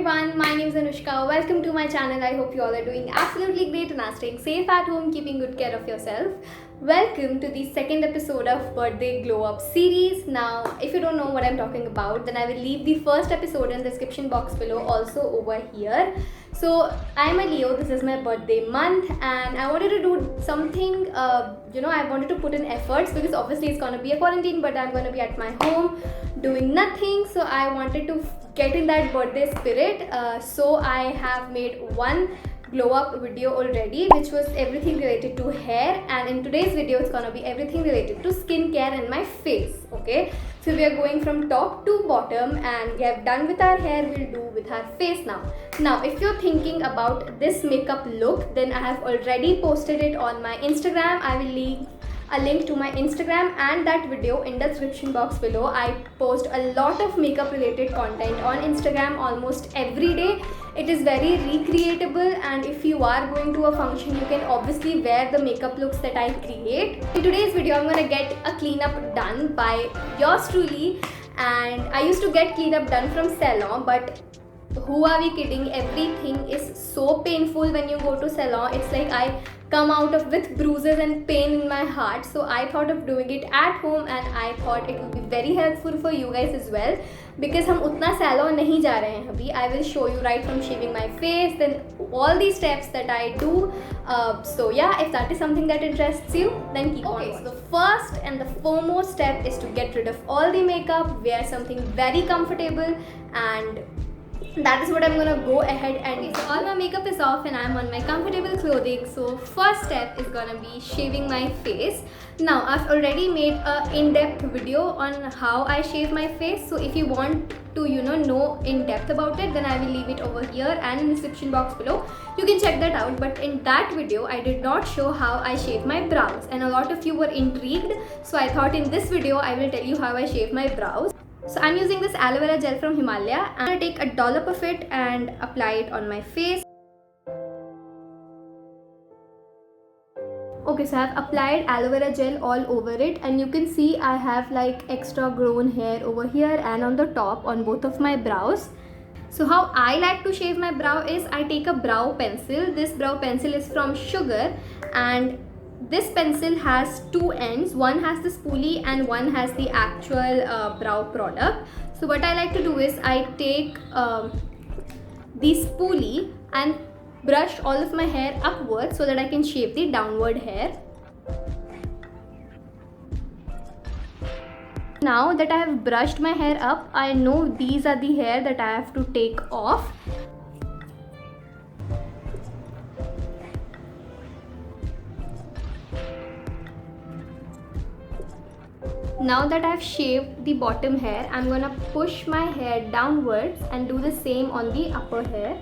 everyone, my name is Anushka. Welcome to my channel. I hope you all are doing absolutely great and are staying safe at home, keeping good care of yourself. Welcome to the second episode of Birthday Glow Up series. Now, if you don't know what I'm talking about, then I will leave the first episode in the description box below, also over here. So, I'm a Leo, this is my birthday month, and I wanted to do something, I wanted to put in efforts because obviously it's gonna be a quarantine, but I'm gonna be at my home doing nothing. So, I wanted to get in that birthday spirit. So, I have made one glow up video already, which was everything related to hair, and in today's video it's gonna be everything related to skincare and my face. Okay, so we are going from top to bottom, and we have done with our hair, we'll do with our face now. If you're thinking about this makeup look, then I have already posted it on my Instagram. I will leave a link to my Instagram and that video in the description box below. I post a lot of makeup related content on Instagram almost every day. It is very recreatable, and if you are going to a function, you can obviously wear the makeup looks that I create. In today's video, I'm gonna get a cleanup done by yours truly, and I used to get cleanup done from salon, but who are we kidding, everything is so painful when you go to salon. It's like I come out of with bruises and pain in my heart. So I thought of doing it at home, and I thought it would be very helpful for you guys as well, because हम उतना salon नहीं जा रहे हैं अभी. I will show you right from shaving my face, then all these steps that I do. So yeah, if that is something that interests you, then keep on watching. So the first and the foremost step is to get rid of all the makeup, wear something very comfortable, and that is what I'm gonna go ahead and do. So all my makeup is off and I'm on my comfortable clothing. So first step is gonna be shaving my face. Now I've already made a in-depth video on how I shave my face. So if you want to know in depth about it, then I will leave it over here and in the description box below. You can check that out. But in that video, I did not show how I shave my brows, and a lot of you were intrigued. So I thought in this video I will tell you how I shave my brows. So I'm using this aloe vera gel from Himalaya. I'm going to take a dollop of it and apply it on my face. Okay, so I've applied aloe vera gel all over it, and you can see I have like extra grown hair over here and on the top on both of my brows. So how I like to shave my brow is I take a brow pencil. This brow pencil is from Sugar, and this pencil has two ends. One has the spoolie and one has the actual brow product. So what I like to do is I take the spoolie and brush all of my hair upwards so that I can shape the downward hair. Now that I have brushed my hair up, I know these are the hair that I have to take off. Now that I've shaved the bottom hair, I'm gonna push my hair downwards and do the same on the upper hair.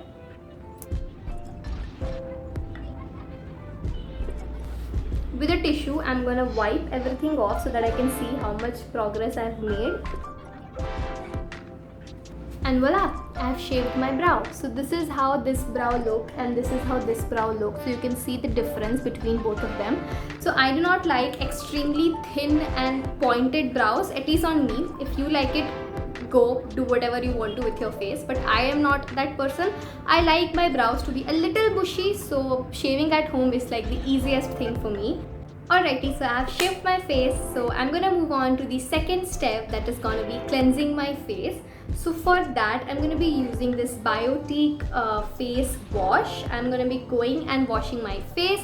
With a tissue, I'm gonna wipe everything off so that I can see how much progress I've made. And voila, I have shaved my brow. So this is how this brow look, and this is how this brow looks. So you can see the difference between both of them. So I do not like extremely thin and pointed brows, at least on me. If you like it, go do whatever you want to with your face, but I am not that person. I like my brows to be a little bushy, so shaving at home is like the easiest thing for me. Alrighty, so I have shaved my face, so I'm gonna move on to the second step, that is gonna be cleansing my face. So for that, I'm gonna be using this Biotique face wash. I'm gonna be going and washing my face.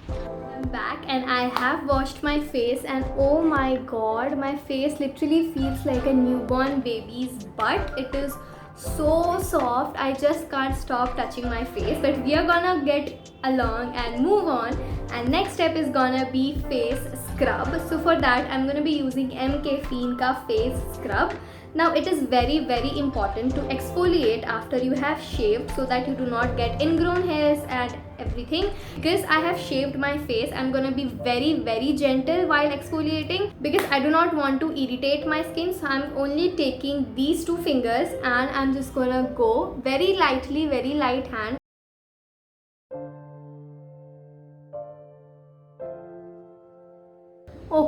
I'm back and I have washed my face, and oh my god, my face literally feels like a newborn baby's butt. It is so soft. I just can't stop touching my face, but we are gonna get along and move on, and next step is gonna be face scrub. So for that, I'm gonna be using M Caffeine ka face scrub. Now it is very important to exfoliate after you have shaved so that you do not get ingrown hairs and everything. Because I have shaved my face, I'm gonna be very gentle while exfoliating because I do not want to irritate my skin. So I'm only taking these two fingers and I'm just gonna go very lightly, very light hand.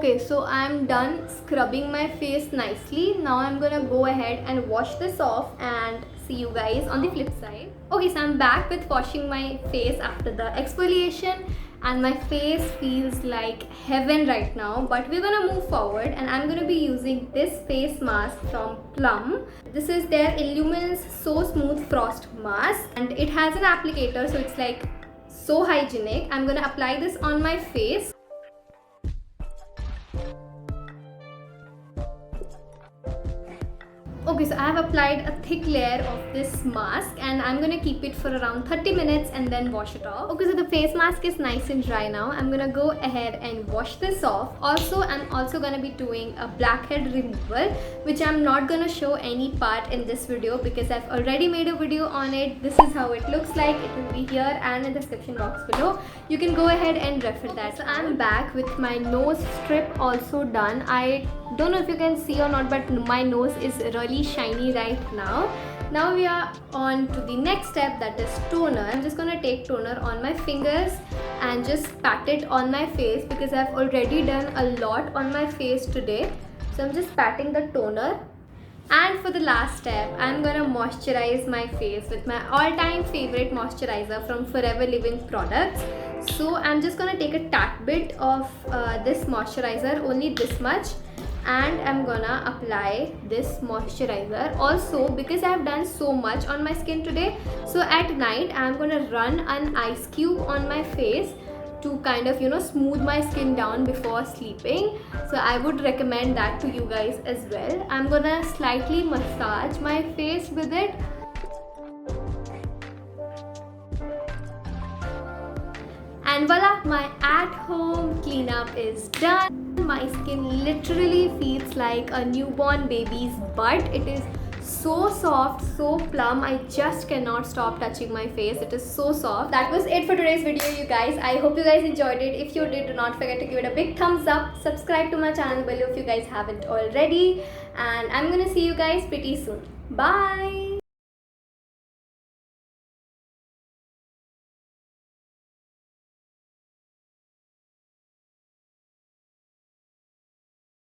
Okay, so I'm done scrubbing my face nicely. Now I'm gonna go ahead and wash this off and see you guys on the flip side. Okay, so I'm back with washing my face after the exfoliation, and my face feels like heaven right now. But we're gonna move forward, and I'm gonna be using this face mask from Plum. This is their Illuminous So Smooth Frost Mask, and it has an applicator, so it's like so hygienic. I'm gonna apply this on my face. Okay, so I have applied a thick layer of this mask, and I'm gonna keep it for around 30 minutes and then wash it off. Okay, so the face mask is nice and dry now. I'm gonna go ahead and wash this off. Also, I'm also gonna be doing a blackhead removal, which I'm not gonna show any part in this video because I've already made a video on it. This is how it looks like. It will be here and in the description box below. You can go ahead and refer that. So I'm back with my nose strip also done. I don't know if you can see or not, but my nose is really shiny right now. Now we are on to the next step, that is toner. I'm just gonna take toner on my fingers and just pat it on my face because I've already done a lot on my face today. So I'm just patting the toner. And for the last step, I'm gonna moisturize my face with my all-time favorite moisturizer from Forever Living products. So I'm just gonna take a tad bit of this moisturizer, only this much, and I'm gonna apply this moisturizer. Also, because I've done so much on my skin today, so at night I'm gonna run an ice cube on my face to kind of smooth my skin down before sleeping. So I would recommend that to you guys as well. I'm gonna slightly massage my face with it. And voila, my at-home cleanup is done. My skin literally feels like a newborn baby's butt. It is so soft, so plump. I just cannot stop touching my face. It is so soft. That was it for today's video, you guys. I hope you guys enjoyed it. If you did, do not forget to give it a big thumbs up. Subscribe to my channel below if you guys haven't already. And I'm gonna see you guys pretty soon. Bye!